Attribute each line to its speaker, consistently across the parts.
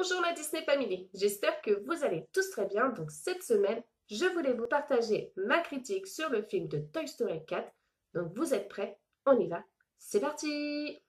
Speaker 1: Bonjour la Disney Family, j'espère que vous allez tous très bien. Donc cette semaine, je voulais vous partager ma critique sur le film de Toy Story 4. Donc vous êtes prêts? On y va, c'est parti!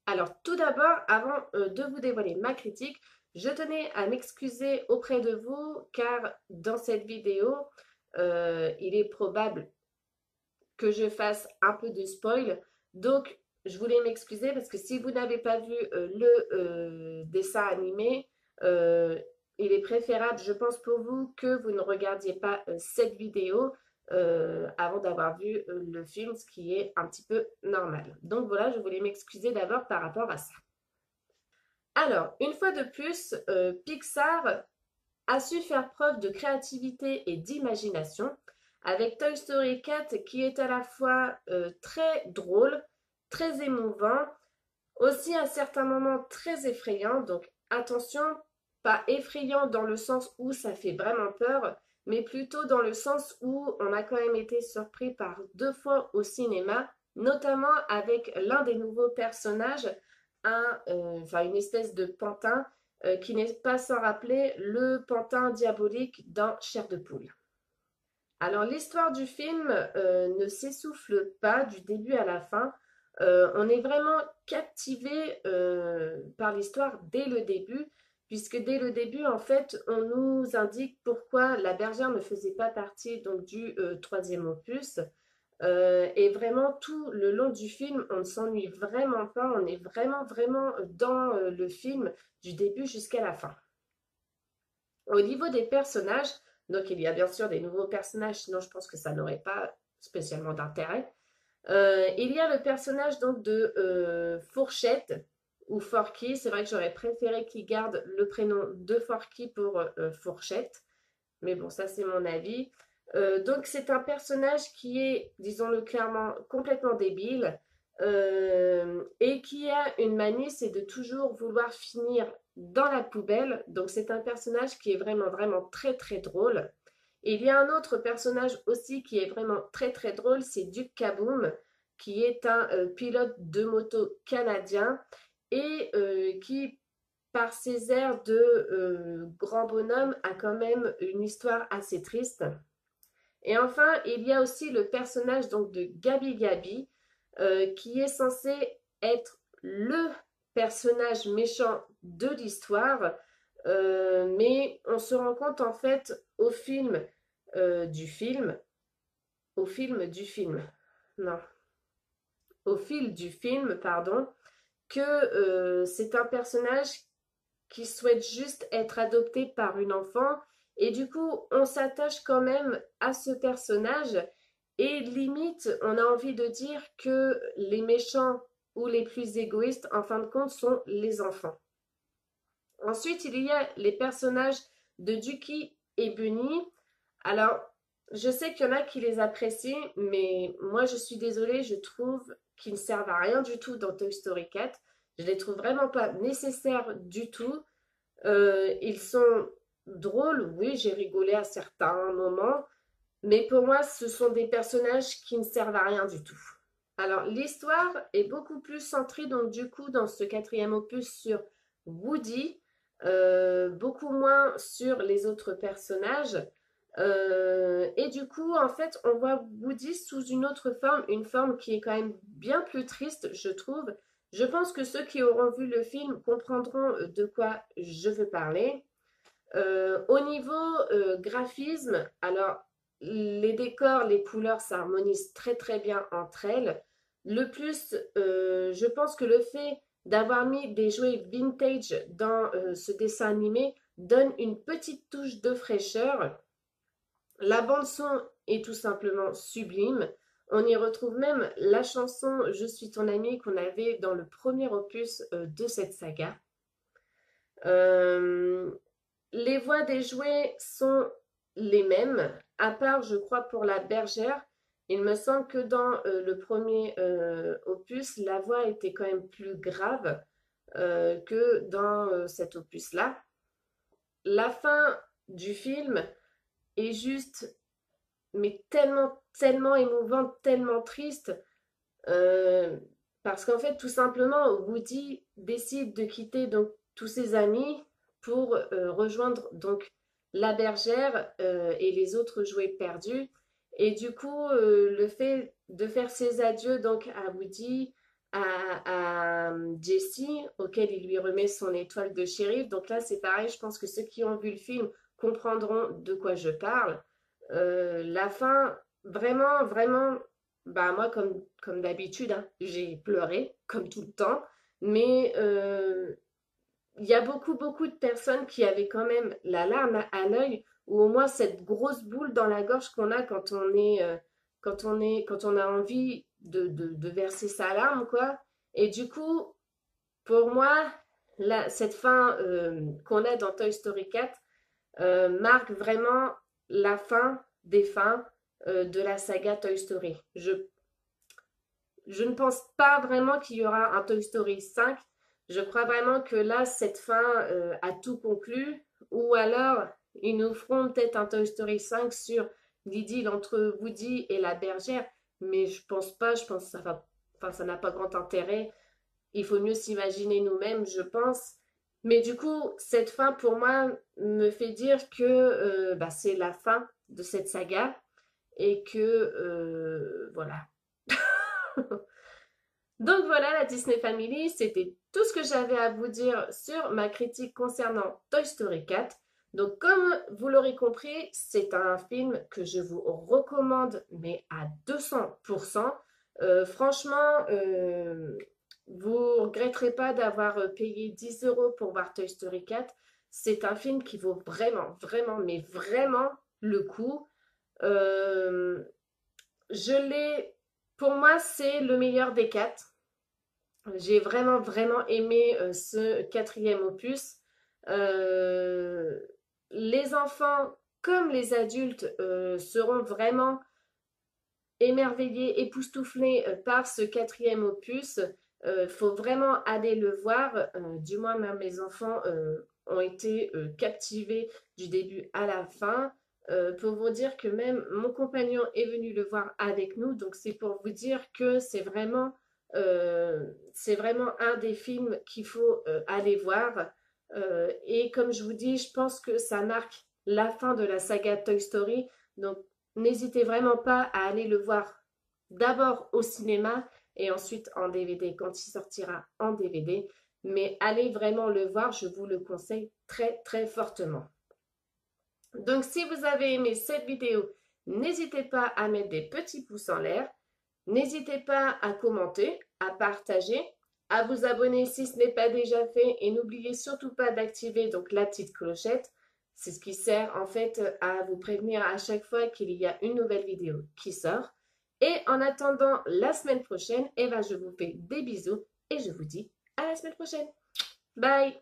Speaker 1: Alors tout d'abord, avant de vous dévoiler ma critique, je tenais à m'excuser auprès de vous car dans cette vidéo, il est probable que je fasse un peu de spoil. Donc, je voulais m'excuser parce que si vous n'avez pas vu le dessin animé, euh, il est préférable, je pense pour vous, que vous ne regardiez pas cette vidéo avant d'avoir vu le film, ce qui est un petit peu normal. Donc voilà, je voulais m'excuser d'abord par rapport à ça. Alors, une fois de plus, Pixar a su faire preuve de créativité et d'imagination avec Toy Story 4 qui est à la fois très drôle, très émouvant, aussi à certains moments très effrayant. Donc attention, pas effrayant dans le sens où ça fait vraiment peur, mais plutôt dans le sens où on a quand même été surpris par 2 fois au cinéma, notamment avec l'un des nouveaux personnages, une espèce de pantin qui n'est pas sans rappeler le pantin diabolique dans Chair de poule. Alors l'histoire du film ne s'essouffle pas du début à la fin. On est vraiment captivé par l'histoire dès le début, puisque dès le début, en fait, on nous indique pourquoi la bergère ne faisait pas partie donc, du troisième opus. Et vraiment, tout le long du film, on ne s'ennuie vraiment pas. On est vraiment dans le film du début jusqu'à la fin. Au niveau des personnages, donc il y a bien sûr des nouveaux personnages, sinon je pense que ça n'aurait pas spécialement d'intérêt. Il y a le personnage donc de Fourchette ou Forky. C'est vrai que j'aurais préféré qu'il garde le prénom de Forky pour Fourchette. Mais bon, ça c'est mon avis. Donc c'est un personnage qui est, disons-le clairement, complètement débile et qui a une manie, c'est de toujours vouloir finir dans la poubelle. Donc c'est un personnage qui est vraiment très drôle. Et il y a un autre personnage aussi qui est vraiment très drôle, c'est Duke Kaboom, qui est un pilote de moto canadien et qui par ses airs de grand bonhomme, a quand même une histoire assez triste. Et enfin, il y a aussi le personnage donc de Gabi Gabi, qui est censé être le personnage méchant de l'histoire, mais on se rend compte en fait au film du film, non, au fil du film, pardon, que c'est un personnage qui souhaite juste être adopté par une enfant. Et du coup, on s'attache quand même à ce personnage. Et limite, on a envie de dire que les méchants ou les plus égoïstes, en fin de compte, sont les enfants. Ensuite, il y a les personnages de Ducky et Bunny. Alors, je sais qu'il y en a qui les apprécient, mais moi, je suis désolée, je trouve qu'ils ne servent à rien du tout dans Toy Story 4. Je les trouve vraiment pas nécessaires du tout. Ils sont drôles, oui, j'ai rigolé à certains moments, mais pour moi, ce sont des personnages qui ne servent à rien du tout. Alors, l'histoire est beaucoup plus centrée, donc du coup, dans ce quatrième opus sur Woody, beaucoup moins sur les autres personnages. Et du coup, en fait, on voit Woody sous une autre forme, une forme qui est quand même bien plus triste, je trouve. Je pense que ceux qui auront vu le film comprendront de quoi je veux parler. Au niveau graphisme, alors les décors, les couleurs s'harmonisent très bien entre elles. Le plus, je pense que le fait d'avoir mis des jouets vintage dans ce dessin animé donne une petite touche de fraîcheur. La bande son est tout simplement sublime. On y retrouve même la chanson Je suis ton ami qu'on avait dans le premier opus de cette saga. Euh, les voix des jouets sont les mêmes, à part, je crois, pour la bergère. Il me semble que dans le premier opus, la voix était quand même plus grave que dans cet opus-là. La fin du film est juste, mais tellement, tellement émouvante, tellement triste. euh, Parce qu'en fait, tout simplement, Woody décide de quitter donc tous ses amis pour rejoindre donc la bergère et les autres jouets perdus. Et du coup, le fait de faire ses adieux donc à Woody, à Jessie, auquel il lui remet son étoile de shérif. Donc là, c'est pareil, je pense que ceux qui ont vu le film comprendront de quoi je parle. La fin, vraiment, vraiment, bah moi, comme d'habitude, hein, j'ai pleuré, comme tout le temps. Mais il y a beaucoup, beaucoup de personnes qui avaient quand même la larme à l'œil, ou au moins cette grosse boule dans la gorge qu'on a quand on est, quand on a envie de verser sa larme, quoi. Et du coup, pour moi, cette fin qu'on a dans Toy Story 4 marque vraiment la fin des fins de la saga Toy Story. Je ne pense pas vraiment qu'il y aura un Toy Story 5. Je crois vraiment que là, cette fin a tout conclu. Ou alors, ils nous feront peut-être un Toy Story 5 sur l'idylle entre Woody et la bergère. Mais je pense pas, je pense que ça va, enfin, ça n'a pas grand intérêt. Il faut mieux s'imaginer nous-mêmes, je pense. Mais du coup, cette fin, pour moi, me fait dire que bah, c'est la fin de cette saga et que, voilà. Donc voilà la Disney Family, c'était tout ce que j'avais à vous dire sur ma critique concernant Toy Story 4. Donc comme vous l'aurez compris, c'est un film que je vous recommande, mais à 200%. Franchement, vous ne regretterez pas d'avoir payé 10 euros pour voir Toy Story 4. C'est un film qui vaut vraiment, vraiment, mais vraiment le coup. Euh, je l'ai, pour moi, c'est le meilleur des quatre. J'ai vraiment, vraiment aimé ce quatrième opus. Euh, les enfants comme les adultes seront vraiment émerveillés, époustouflés par ce quatrième opus. Faut vraiment aller le voir. Du moins, même mes enfants ont été captivés du début à la fin. Pour vous dire que même mon compagnon est venu le voir avec nous. Donc, c'est pour vous dire que c'est vraiment un des films qu'il faut aller voir. Et comme je vous dis, je pense que ça marque la fin de la saga Toy Story. Donc, n'hésitez vraiment pas à aller le voir d'abord au cinéma et ensuite en DVD quand il sortira en DVD. Mais allez vraiment le voir, je vous le conseille très très fortement. Donc si vous avez aimé cette vidéo, n'hésitez pas à mettre des petits pouces en l'air. N'hésitez pas à commenter, à partager, à vous abonner si ce n'est pas déjà fait et n'oubliez surtout pas d'activer donc la petite clochette. C'est ce qui sert en fait à vous prévenir à chaque fois qu'il y a une nouvelle vidéo qui sort. Et en attendant la semaine prochaine, eh ben, je vous fais des bisous et je vous dis à la semaine prochaine. Bye!